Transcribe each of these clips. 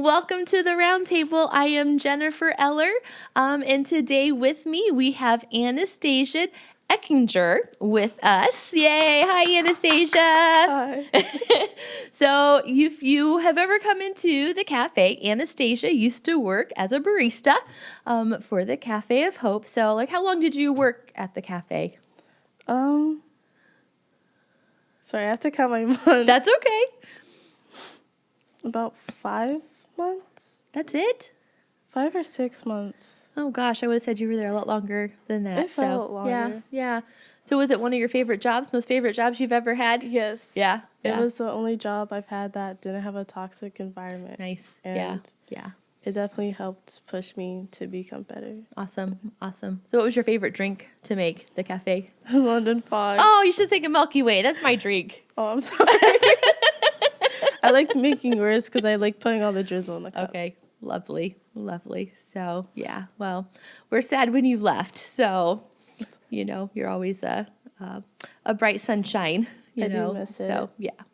Welcome to the Roundtable. I am Jennifer Eller, and today with me we have Anastacia Eckinger with us. Yay! Hi, Anastacia. Hi. So, if you have ever come into the cafe, Anastacia used to work as a barista for the Cafe of Hope. So, how long did you work at the cafe? Sorry, I have to count my months. That's okay. About 5 months? That's it? 5 or 6 months. Oh gosh, I would have said you were there a lot longer than that. It felt longer. Yeah. So was it one of your favorite jobs, most favorite jobs you've ever had? Yes. Yeah. It was the only job I've had that didn't have a toxic environment. Nice. And Yeah. it definitely helped push me to become better. Awesome. So what was your favorite drink to make, the cafe? London Fog. Oh, you should take a Milky Way. That's my drink. Oh, I'm sorry. I liked making yours because I like putting all the drizzle in the cup. Okay. Lovely. So, yeah. Well, we're sad when you left. So, you're always a bright sunshine, I do miss it. So,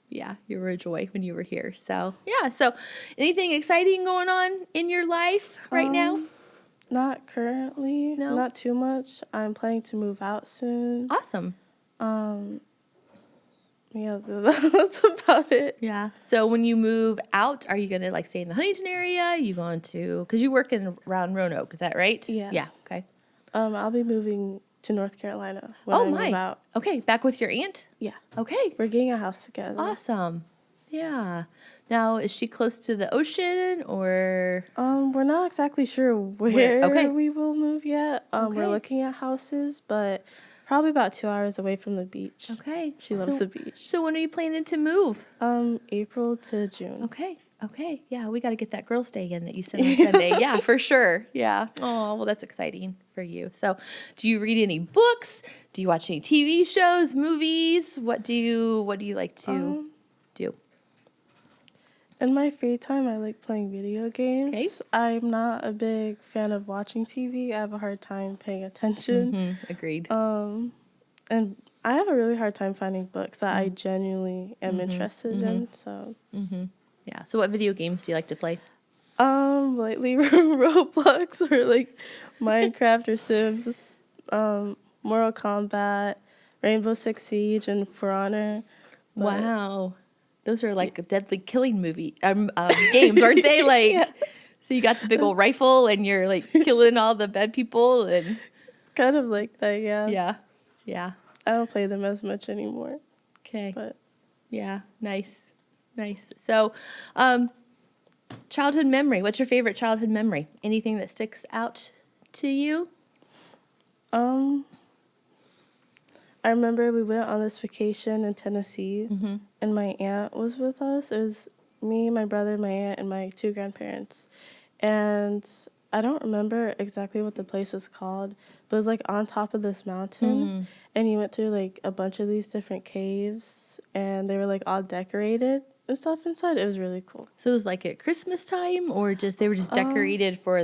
yeah, you were a joy when you were here. So, yeah. So, anything exciting going on in your life right now? Not currently. No? Not too much. I'm planning to move out soon. Awesome. Yeah, that's about it. Yeah. So, when you move out, are you going to stay in the Huntington area? You going to, because you work around Roanoke, is that right? Yeah. Yeah. Okay. I'll be moving to North Carolina when I move out. Okay. Back with your aunt? Yeah. Okay. We're getting a house together. Awesome. Yeah. Now, is she close to the ocean or? We're not exactly sure where Okay. we will move yet. Okay. We're looking at houses, but probably about 2 hours away from the beach. Okay. She loves the beach. So when are you planning to move? April to June. Okay. Yeah, we got to get that girls' day in that you said on Sunday. Yeah, for sure. Yeah. Oh, well, that's exciting for you. So, do you read any books? Do you watch any TV shows, movies? What do you like to do? In my free time, I like playing video games. Okay. I'm not a big fan of watching TV. I have a hard time paying attention. Agreed. And I have a really hard time finding books that I genuinely am interested in. So, Yeah. So, what video games do you like to play? lately Roblox or Minecraft or Sims, Mortal Kombat, Rainbow Six Siege, and For Honor. Wow. Those are deadly killing games, aren't they? Yeah. So you got the big old rifle and you're killing all the bad people and Kind of like that, yeah. Yeah. I don't play them as much anymore. Okay. But Yeah, nice. So, childhood memory. What's your favorite childhood memory? Anything that sticks out to you? I remember we went on this vacation in Tennessee, and my aunt was with us. It was me, my brother, my aunt, and my 2 grandparents. And I don't remember exactly what the place was called, but it was on top of this mountain, and you went through a bunch of these different caves, and they were all decorated and stuff inside. It was really cool. So it was at Christmas time, or they were just decorated for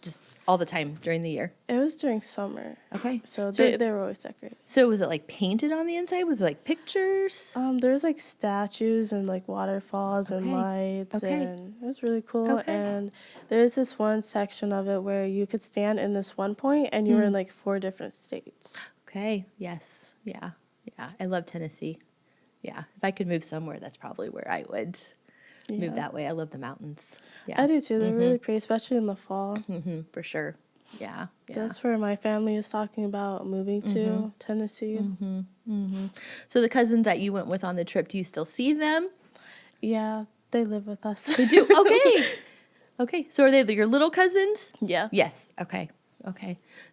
just all the time during the year? It was during summer. Okay. So they were always decorated. So was it painted on the inside? Was it pictures? There's statues and waterfalls and lights, and it was really cool. Okay. And there's this one section of it where you could stand in this one point and you were in 4 different states. Okay. Yes. Yeah. I love Tennessee. Yeah. If I could move somewhere, that's probably where I would move that way. I love the mountains. Yeah. I do too. They're really pretty, especially in the fall. For sure. Yeah. That's where my family is talking about moving to, Tennessee. So the cousins that you went with on the trip, do you still see them? Yeah, they live with us. They do? Okay. So are they your little cousins? Yeah. Yes. Okay.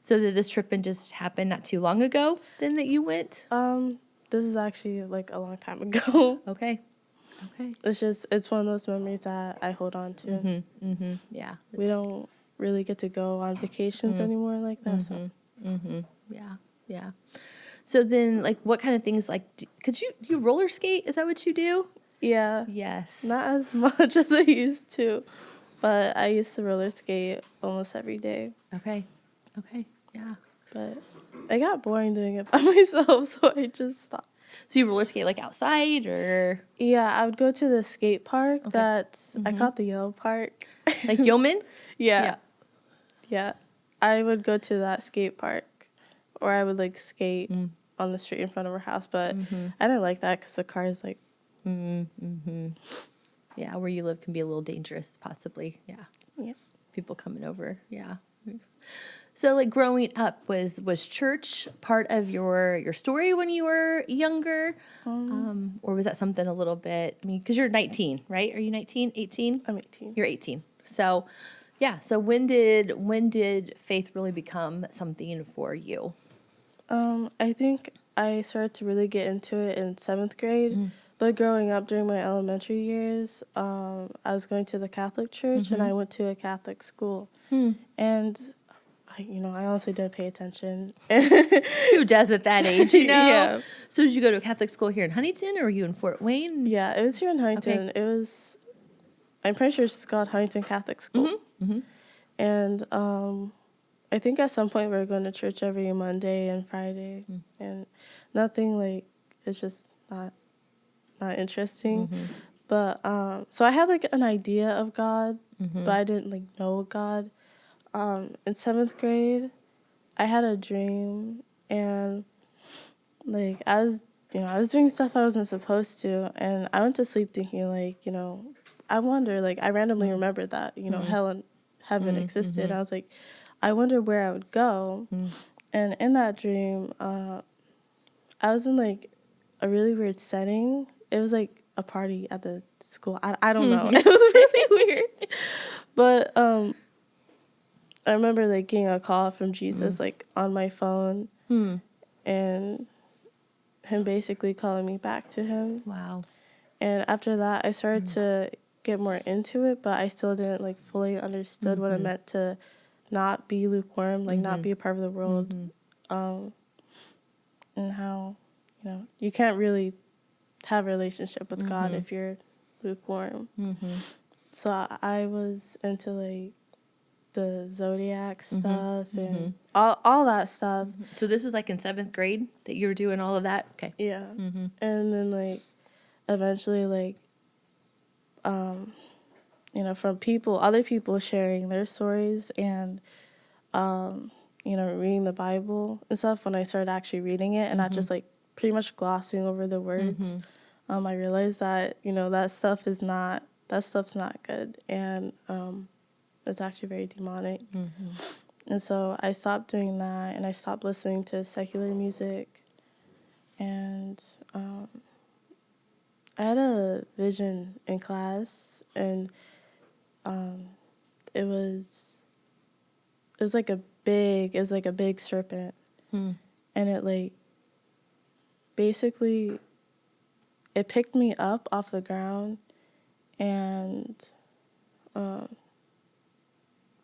So did this trip just happen not too long ago then that you went? This is actually a long time ago. Okay. It's one of those memories that I hold on to. Yeah. We don't really get to go on vacations anymore like that. So. Yeah. So then, what kind of things, could you roller skate? Is that what you do? Yeah. Yes. Not as much as I used to, but I used to roller skate almost every day. Okay. Yeah. But it got boring doing it by myself, so I just stopped. So you roller skate like outside or Yeah, I would go to the skate park. Okay. I call it the yellow park. like Yeoman? Yeah. Yeah. I would go to that skate park, or I would like skate on the street in front of our house, but I didn't like that because the car is like, Yeah, where you live can be a little dangerous, possibly. Yeah. yeah. People coming over. Yeah. So like growing up, was church part of your story when you were younger? Or was that something a little bit, I mean, because you're 19, right? Are you 19, 18? I'm 18. You're 18. So yeah. So when did faith really become something for you? I think I started to really get into it in 7th grade. But growing up during my elementary years, I was going to the Catholic church and I went to a Catholic school. And I honestly didn't pay attention. Who does at that age, Yeah. So did you go to a Catholic school here in Huntington or were you in Fort Wayne? Yeah, it was here in Huntington. Okay. I'm pretty sure it's called Huntington Catholic School. And I think at some point we were going to church every Monday and Friday. And nothing like, it's just not interesting. But so I had like an idea of God, but I didn't like know God. In 7th grade, I had a dream, and like I was doing stuff I wasn't supposed to, and I went to sleep thinking like, I wonder, like I randomly remembered that hell and heaven existed. I was like, I wonder where I would go, and in that dream, I was in like a really weird setting. It was like a party at the school. I don't know. It was really weird. But I remember like getting a call from Jesus like on my phone and him basically calling me back to him. Wow. And after that I started to get more into it, but I still didn't like fully understood what it meant to not be lukewarm, like not be a part of the world. And how, you can't really have a relationship with God if you're lukewarm. So I was into like the zodiac stuff and all that stuff. So this was like in 7th grade that you were doing all of that? Okay. Yeah. And then like eventually like from other people sharing their stories and reading the Bible and stuff, when I started actually reading it and not just like pretty much glossing over the words, I realized that, that stuff's not good, and it's actually very demonic. And so I stopped doing that, and I stopped listening to secular music, and I had a vision in class, and it was like a big serpent, and it like basically it picked me up off the ground and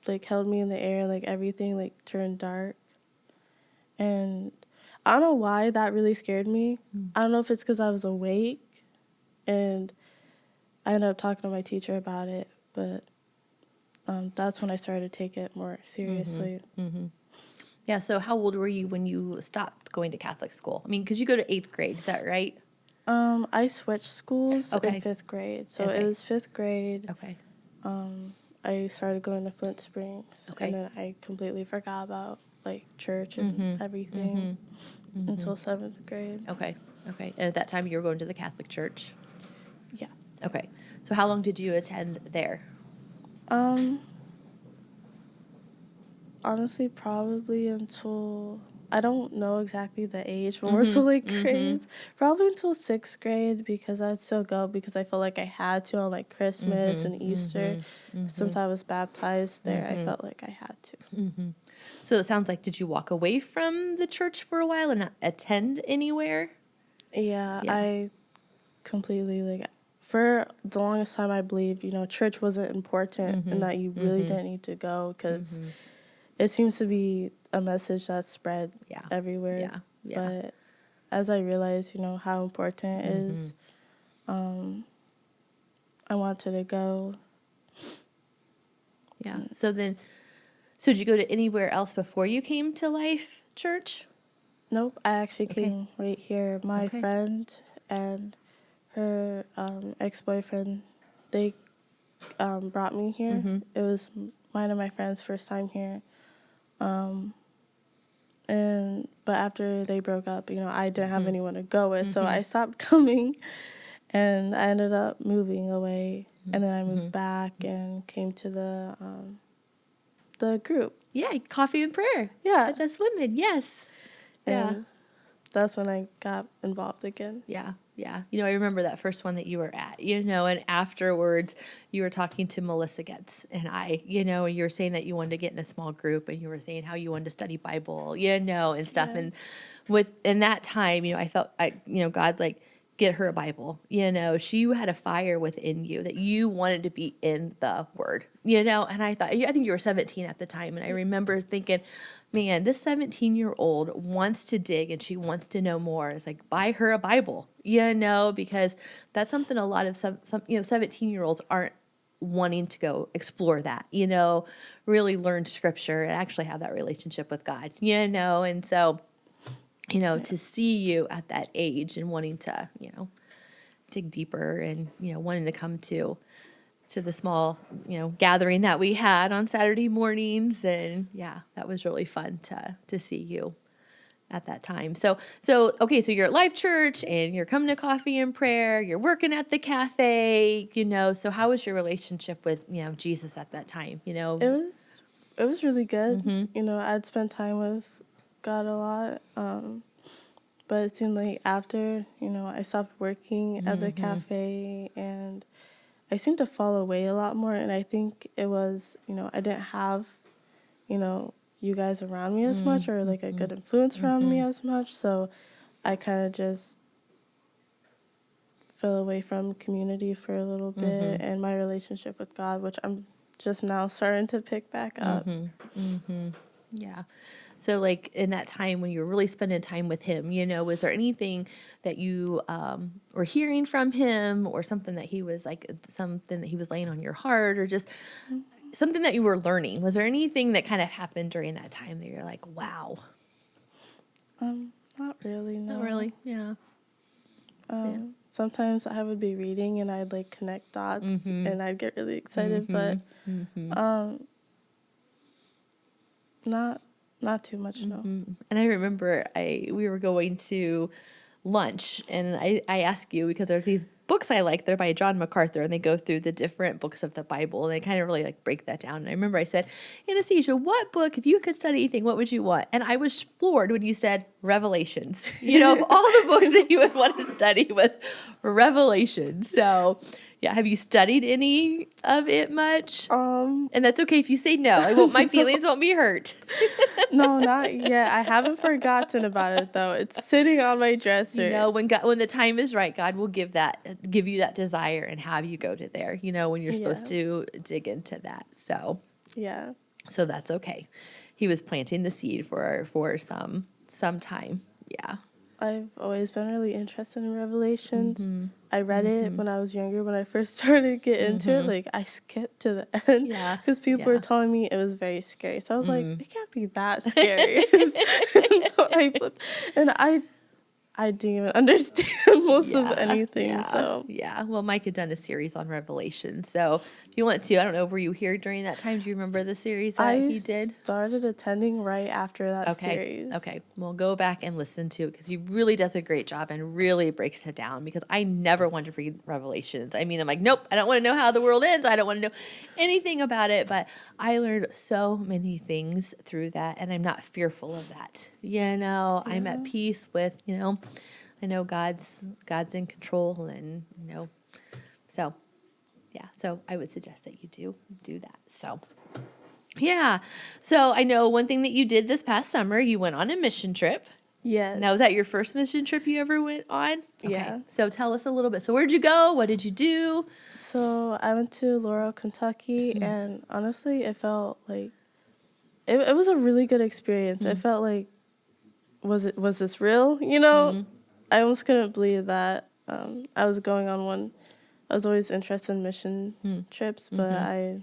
like held me in the air, like everything like turned dark. And I don't know why that really scared me. I don't know if it's because I was awake, and I ended up talking to my teacher about it, but that's when I started to take it more seriously. Yeah, so how old were you when you stopped going to Catholic school? I mean, because you go to 8th grade, is that right? I switched schools Okay. in 5th grade. So Okay. it was 5th grade. Okay. I started going to Flint Springs. Okay. And then I completely forgot about like church and everything until 7th grade. Okay. Okay. And at that time you were going to the Catholic church? Yeah. Okay. So how long did you attend there? Honestly, probably until, I don't know exactly the age, but we're still like grades. Probably until 6th grade, because I'd still go because I felt like I had to on like Christmas and Easter. Since I was baptized there, I felt like I had to. So it sounds like, did you walk away from the church for a while and not attend anywhere? Yeah, Yeah. I completely like, for the longest time I believed, church wasn't important and that you really didn't need to go, because it seems to be a message that's spread everywhere. Yeah. Yeah. But as I realized, how important it is, I wanted to go. Yeah. So did you go to anywhere else before you came to Life Church? Nope, I actually Okay. came right here. My Okay. friend and her ex-boyfriend, they brought me here. Mm-hmm. It was mine and my friend's first time here. But after they broke up, I didn't have anyone to go with, so I stopped coming, and I ended up moving away, and then I moved back and came to the group. Yeah, coffee and prayer. Yeah, At That's Women. Yes. Yeah. and that's when I got involved again. Yeah. Yeah. I remember that first one that you were at, and afterwards you were talking to Melissa Getz and and you were saying that you wanted to get in a small group and you were saying how you wanted to study Bible, and stuff. Yeah. And in that time, I felt God, like, get her a Bible. She had a fire within you that you wanted to be in the Word, and I think you were 17 at the time. And I remember thinking, man, this 17-year-old wants to dig and she wants to know more. It's like, buy her a Bible, because that's something a lot of some 17-year-olds aren't wanting to go explore that, really learn scripture and actually have that relationship with God, and so, to see you at that age and wanting to, dig deeper and, wanting to come to the small, gathering that we had on Saturday mornings. And yeah, that was really fun to see you at that time. Okay, so you're at Life Church and you're coming to coffee and prayer, you're working at the cafe, so how was your relationship with, Jesus at that time, It was really good. Mm-hmm. I'd spent time with God a lot. But it seemed like after, I stopped working at the cafe and I seemed to fall away a lot more. And I think it was, I didn't have, you guys around me as much or like a good influence around me as much. So I kind of just fell away from community for a little bit and my relationship with God, which I'm just now starting to pick back up. Yeah. So, like, in that time when you were really spending time with him, was there anything that you were hearing from him, or something that he was laying on your heart, or just something that you were learning? Was there anything that kind of happened during that time that you're like, wow? Not really, no. Not really. Yeah. Sometimes I would be reading and I'd like connect dots and I'd get really excited, but not too much, no. And I remember we were going to lunch, and I asked you because there's these books I like. They're by John MacArthur, and they go through the different books of the Bible, and they kind of really like break that down. And I remember I said, Anastacia, what book, if you could study anything, what would you want? And I was floored when you said Revelations. Of all the books that you would want to study was Revelation. So yeah, have you studied any of it much? And that's okay if you say no. My feelings won't be hurt. No, not yet. I haven't forgotten about it though. It's sitting on my dresser. When the time is right, God will give you that desire and have you go to there. When you're supposed to dig into that. So yeah. So that's okay. He was planting the seed for some time. Yeah. I've always been really interested in Revelations. I read it when I was younger. When I first started to get into it, like I skipped to the end because people were telling me it was very scary. So I was like, it can't be that scary. So I flipped, and I didn't even understand most of anything. Yeah. So yeah. Well, Mike had done a series on Revelation. So if you want to, I don't know, were you here during that time? Do you remember the series that he did? I started attending right after that series. Okay. Well, go back and listen to it because he really does a great job and really breaks it down, because I never wanted to read Revelations. I mean, I'm like, nope, I don't want to know how the world ends. I don't want to know anything about it. But I learned so many things through that, and I'm not fearful of that. I'm at peace with, I know God's in control, and, so yeah. So I would suggest that you do that. So yeah. So I know one thing that you did this past summer, you went on a mission trip. Yes. Now, was that your first mission trip you ever went on? Okay. Yeah. So tell us a little bit. So where'd you go? What did you do? So I went to Laurel, Kentucky, and honestly, it felt like it was a really good experience. It felt like, was this real? I almost couldn't believe that I was going on one. I was always interested in mission trips, but I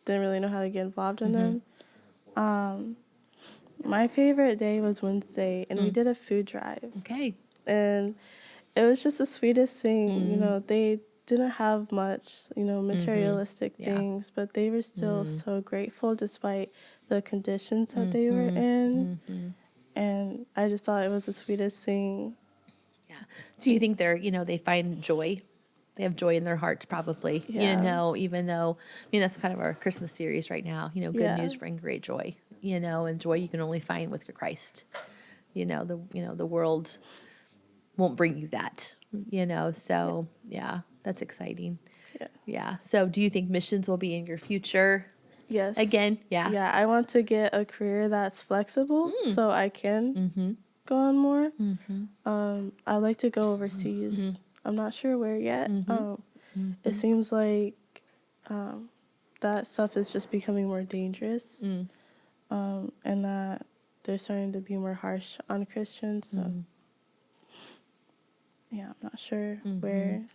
didn't really know how to get involved in them. My favorite day was Wednesday, and we did a food drive. Okay. And it was just the sweetest thing. They didn't have much, materialistic Yeah. things, but they were still so grateful despite the conditions that they were in. And I just thought it was the sweetest thing. Yeah. So you think they find joy? They have joy in their hearts, probably. Yeah. Even though, that's kind of our Christmas series right now. Good Yeah. news bring great joy. And joy you can only find with Christ. The world won't bring you that. So yeah, that's exciting. Yeah. Yeah. So do you think missions will be in your future? Yes. Again? Yeah. Yeah, I want to get a career that's flexible so I can go on more. I'd like to go overseas. I'm not sure where yet. It seems like that stuff is just becoming more dangerous, and that they're starting to be more harsh on Christians. So, yeah, I'm not sure where.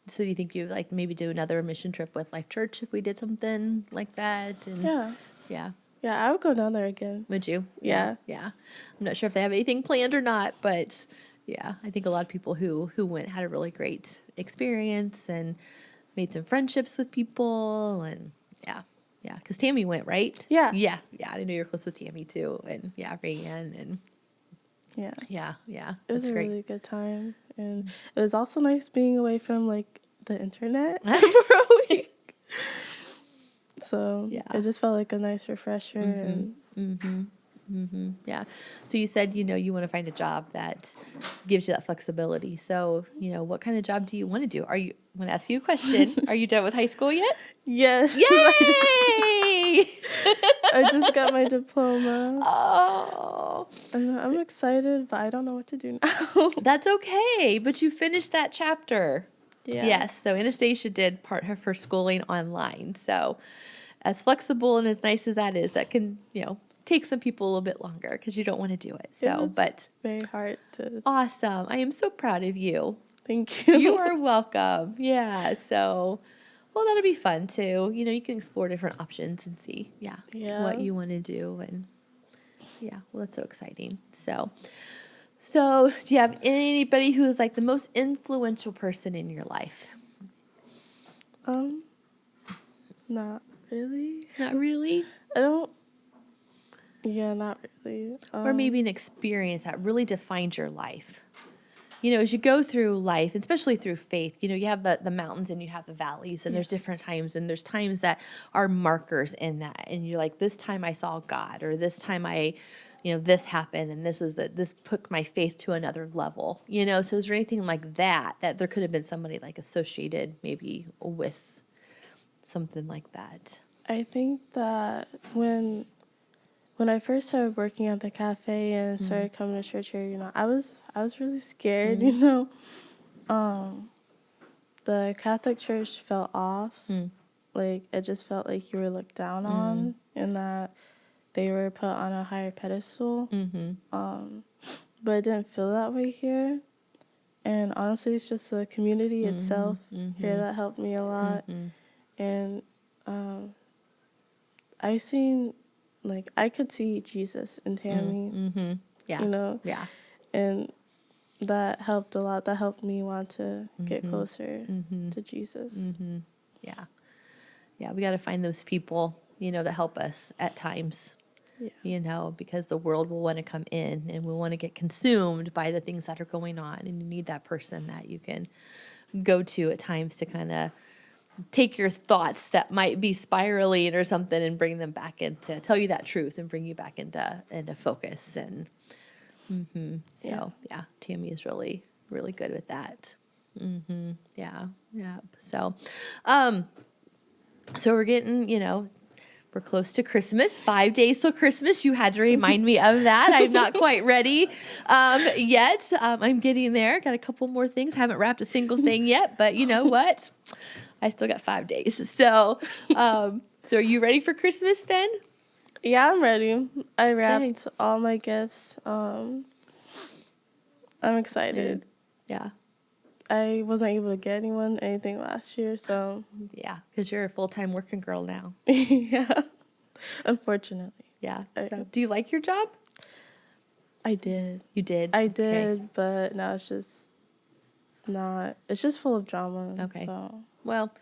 So do you think you like maybe do another mission trip with Life Church if we did something like that? And Yeah. Yeah. Yeah, I would go down there again. Would you? Yeah. Yeah. I'm not sure if they have anything planned or not, but yeah, I think a lot of people who went had a really great experience and made some friendships with people, and yeah. Yeah, because Tammy went, right? Yeah. Yeah. I know you're close with Tammy too, and yeah, Rayanne, and Yeah. yeah. It was That's a great. really good time. And it was also nice being away from, like, the internet for a week. So Yeah. it just felt like a nice refresher. And Yeah. So you said, you want to find a job that gives you that flexibility. So, what kind of job do you want to do? I'm going to ask you a question. Are you done with high school yet? yes. Yay! I just got my diploma. Oh. And I'm excited, but I don't know what to do now. That's okay. But you finished that chapter. Yeah. Yes. So Anastacia did part of her schooling online. So as flexible and as nice as that is, that can, take some people a little bit longer because you don't want to do it. So, but very hard to. Awesome. I am so proud of you. Thank you. You are welcome. Yeah. So, well, that'll be fun too. You can explore different options and see, what you want to do. And well, that's so exciting. So do you have anybody who is like the most influential person in your life? Not really. Not really? I don't. Yeah, not really. Or maybe an experience that really defined your life. As you go through life, especially through faith, you have the mountains and you have the valleys, and there's different times, and there's times that are markers in that. And you're like, this time I saw God, or this time this happened, and this put my faith to another level. So is there anything like that there could have been somebody like associated maybe with something like that? I think that when I first started working at the cafe and started coming to church here, I was really scared, The Catholic Church felt off. Like, it just felt like you were looked down on, and that they were put on a higher pedestal. But it didn't feel that way here. And honestly, it's just the community itself here that helped me a lot. And I could see Jesus in Tammy. Yeah. Yeah. And that helped a lot. That helped me want to get closer to Jesus. Yeah. Yeah, we got to find those people, that help us at times. Yeah. Because the world will want to come in and will want to get consumed by the things that are going on. And you need that person that you can go to at times to kind of take your thoughts that might be spiraling or something and bring them back into, tell you that truth and bring you back into focus. And so, Tammy is really, really good with that. Yeah. So, so we're getting, we're close to Christmas, 5 days till Christmas. You had to remind me of that. I'm not quite ready yet. I'm getting there. Got a couple more things. Haven't wrapped a single thing yet, but you know what? I still got 5 days. So, so are you ready for Christmas then? Yeah, I'm ready. I wrapped all my gifts. I'm excited. Yeah. I wasn't able to get anything last year, so. Yeah, because you're a full-time working girl now. Yeah, unfortunately. Yeah. So, do you like your job? I did. You did? I did, okay. But now it's just not. It's just full of drama. Okay. So. Well,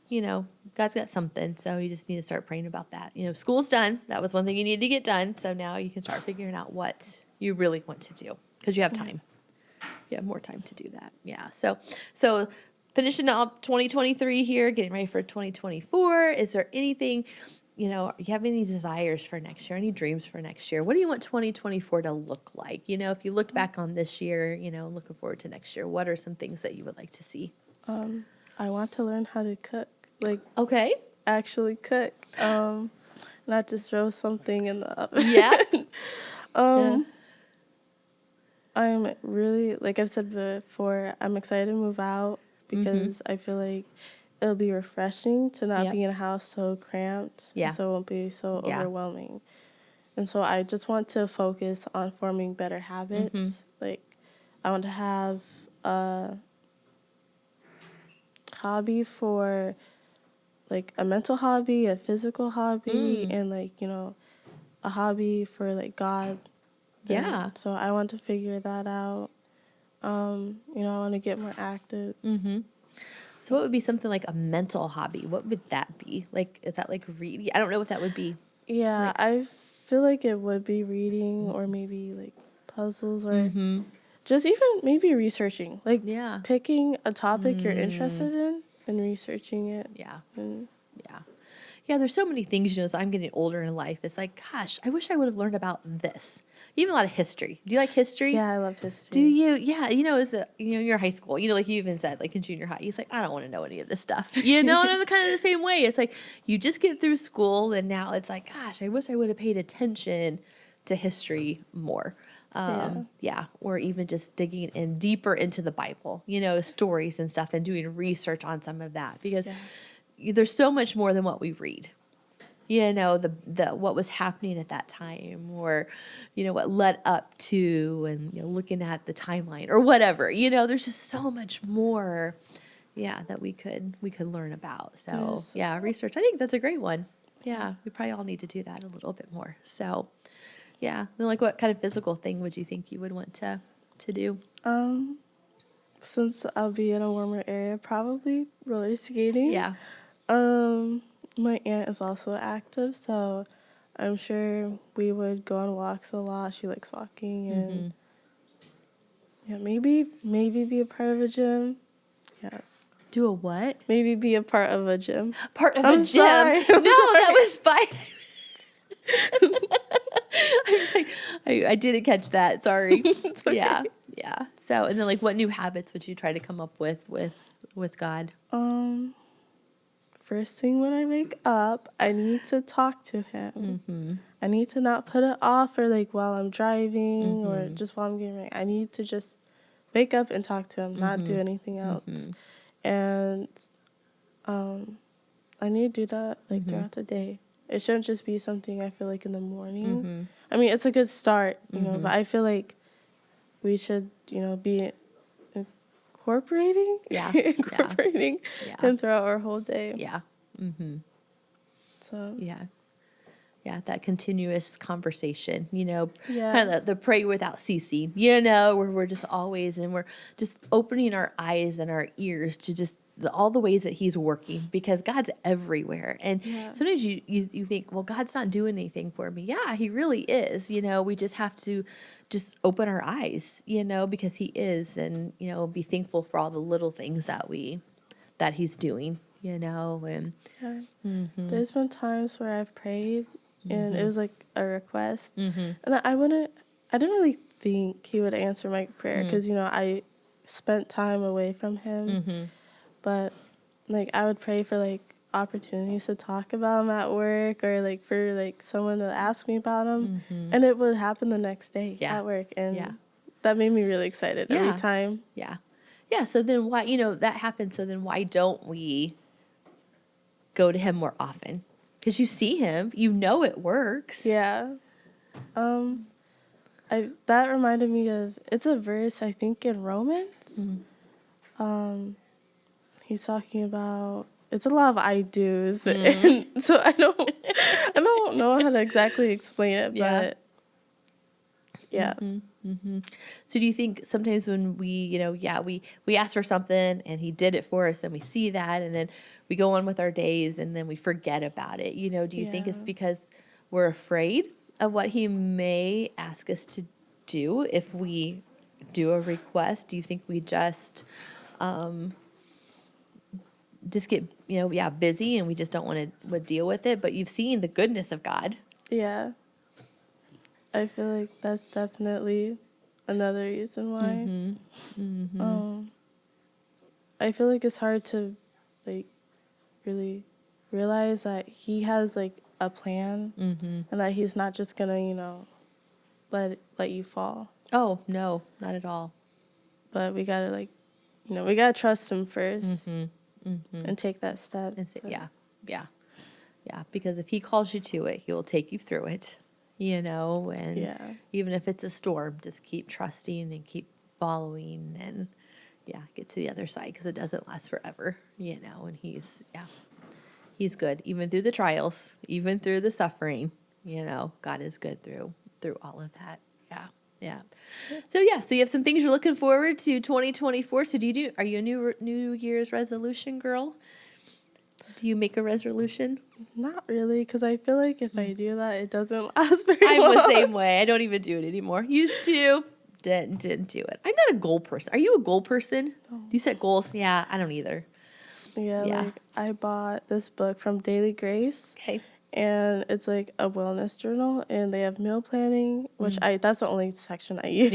you know, God's got something, so you just need to start praying about that. You know, school's done. That was one thing you needed to get done. So now you can start figuring out what you really want to do because you have time. You have more time to do that. Yeah. So finishing up 2023 here, getting ready for 2024. Is there anything, you know, you have any desires for next year, any dreams for next year? What do you want 2024 to look like? You know, if you looked back on this year, you know, looking forward to next year, what are some things that you would like to see? I want to learn how to cook. Like, okay. Actually cook. Not just throw something in the oven. Yeah. I'm really, like I've said before, I'm excited to move out because I feel like it'll be refreshing to not be in a house so cramped. Yeah. So it won't be so overwhelming. And so I just want to focus on forming better habits. Like, I want to have a hobby for, like, a mental hobby, a physical hobby, and, like, you know, a hobby for, like, God. Yeah. So I want to figure that out. You know, I want to get more active. So what would be something like a mental hobby? What would that be? Like, is that like reading? I don't know what that would be. Yeah, like, I feel like it would be reading or maybe like puzzles or just even maybe researching. Like picking a topic you're interested in and researching it. Yeah. Yeah, there's so many things, you know, as I'm getting older in life. It's like, gosh, I wish I would have learned about this. Even a lot of history. Do you like history? Yeah, I love history. Do you? Yeah, you know, is it, you know, in your high school, you know, like you even said, like in junior high, he's like, I don't want to know any of this stuff. You know, and I'm kind of the same way. It's like, you just get through school and now it's like, gosh, I wish I would have paid attention to history more. Or even just digging in deeper into the Bible, you know, stories and stuff and doing research on some of that because there's so much more than what we read. You know, the what was happening at that time or, you know, what led up to and, you know, looking at the timeline or whatever, you know, there's just so much more, that we could learn about. So, research. I think that's a great one. Yeah, we probably all need to do that a little bit more. So, then like what kind of physical thing would you think you would want to do? Since I'll be in a warmer area, probably roller skating. Yeah. My aunt is also active, so I'm sure we would go on walks a lot. She likes walking and maybe be a part of a gym. Yeah. Do a what? Maybe be a part of a gym. Part of a gym? Sorry. That was fine. I was like, I didn't catch that. Sorry. It's okay. Yeah. So, and then like, what new habits would you try to come up with God? First thing when I wake up, I need to talk to him. I need to not put it off or like while I'm driving or just while I'm getting ready. I need to just wake up and talk to him, not do anything else. And I need to do that like throughout the day. It shouldn't just be something I feel like in the morning. I mean, it's a good start, you know, but I feel like we should, you know, be incorporating him throughout our whole day. Yeah. So. Yeah, that continuous conversation, you know, kind of the pray without ceasing, you know, where we're just always, and we're just opening our eyes and our ears to just all the ways that he's working because God's everywhere. And sometimes you think, well, God's not doing anything for me. Yeah, he really is. You know, we just have to just open our eyes, you know, because he is, and, you know, be thankful for all the little things that he's doing, you know, and there's been times where I've prayed and it was like a request and I didn't really think he would answer my prayer because, you know, I spent time away from him, but like I would pray for like opportunities to talk about him at work or like for like someone to ask me about him and it would happen the next day at work and that made me really excited every time. So then why, you know, that happens, so then why don't we go to him more often? Because you see him, you know it works. That reminded me of, it's a verse I think in Romans. He's talking about it's a lot of I do's, and so I don't know how to exactly explain it, Yeah. but yeah. So do you think sometimes when we, we ask for something and he did it for us and we see that and then we go on with our days and then we forget about it, do you think it's Yeah. because we're afraid of what he may ask us to do if we do a request? Do you think we just get, busy and we just don't want to deal with it? But you've seen the goodness of God. Yeah. I feel like that's definitely another reason why. I feel like it's hard to like really realize that he has like a plan and that he's not just gonna, let you fall. Oh, no, not at all. But we gotta we gotta trust him first and take that step. And say, yeah. Because if he calls you to it, he will take you through it, and even if it's a storm, just keep trusting and keep following and get to the other side because it doesn't last forever, and he's good. Even through the trials, even through the suffering, God is good through all of that. Yeah. So you have some things you're looking forward to 2024. So are you a New Year's resolution girl? Do you make a resolution? Not really, because I feel like if I do that, it doesn't last very long. I'm the same way. I don't even do it anymore. Used to. Didn't do it. I'm not a goal person. Are you a goal person? No. Do you set goals? Yeah, I don't either. Yeah, Yeah. I bought this book from Daily Grace. Okay. And it's like a wellness journal, and they have meal planning, which that's the only section I use.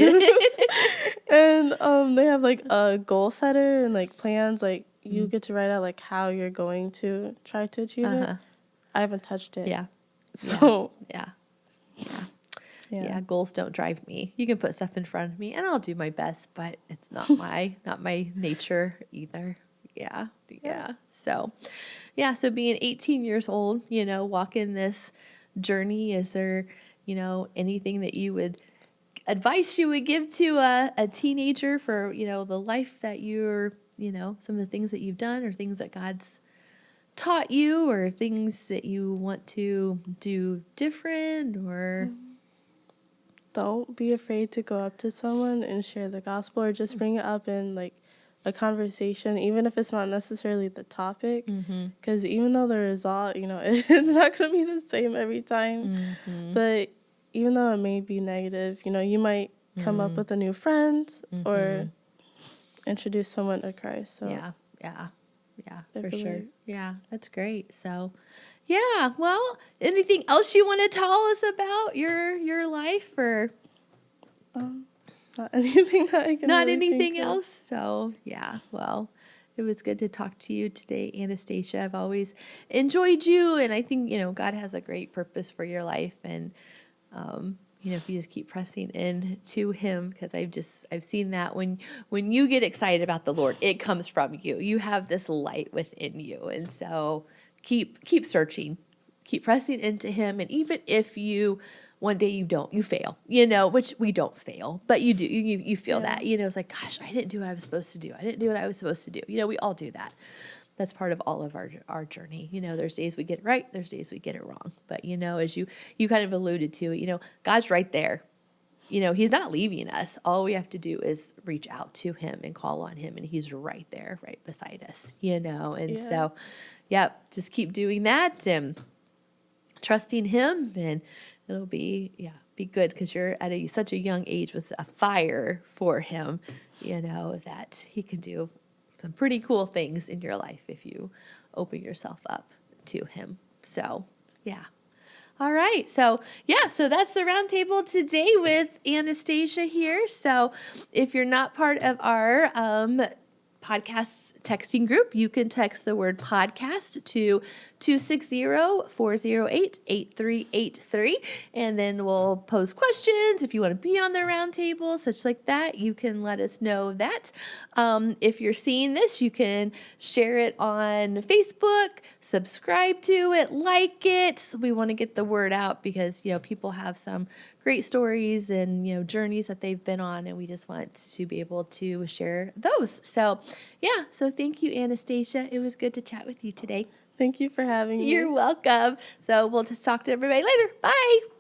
And they have like a goal setter and like plans, like you get to write out like how you're going to try to achieve it. I haven't touched it. Yeah. So Yeah, goals don't drive me. You can put stuff in front of me and I'll do my best, but it's not my nature either. Yeah. So being 18 years old, walking this journey, is there, anything that advice you would give to a teenager for, the life that you're, some of the things that you've done or things that God's taught you or things that you want to do different or... Don't be afraid to go up to someone and share the gospel or just bring it up in like a conversation, even if it's not necessarily the topic. Because even though the result, it's not going to be the same every time. But even though it may be negative, you might come up with a new friend or introduce someone to Christ. So Yeah, for sure. Yeah, that's great. So, yeah, well, anything else you want to tell us about your life or? Not anything that I can Not really anything think of. else. So, yeah, well, it was good to talk to you today, Anastacia. I've always enjoyed you, and I think, God has a great purpose for your life, and, if you just keep pressing in to him, because I've seen that when you get excited about the Lord, it comes from you. You have this light within you, and so keep searching, keep pressing into him, and even if one day you fail, which we don't fail, but you do, you feel that, it's like, gosh, I didn't do what I was supposed to do. I didn't do what I was supposed to do. We all do that. That's part of all of our journey. There's days we get it right. There's days we get it wrong. But, as you kind of alluded to, God's right there. He's not leaving us. All we have to do is reach out to him and call on him. And he's right there, right beside us, And so, just keep doing that and trusting him. And it'll be good because you're at such a young age with a fire for him, that he can do some pretty cool things in your life if you open yourself up to him. So, yeah. All right. So that's the roundtable today with Anastacia here. So if you're not part of our podcast texting group, you can text the word podcast to 260-408-8383, and then we'll pose questions. If you want to be on the roundtable, such like that, you can let us know that. If you're seeing this, you can share it on Facebook, subscribe to it, like it. We want to get the word out because, people have some great stories and, journeys that they've been on, and we just want to be able to share those. So, yeah. So thank you, Anastacia. It was good to chat with you today. Thank you for having me. You're welcome. So we'll just talk to everybody later. Bye.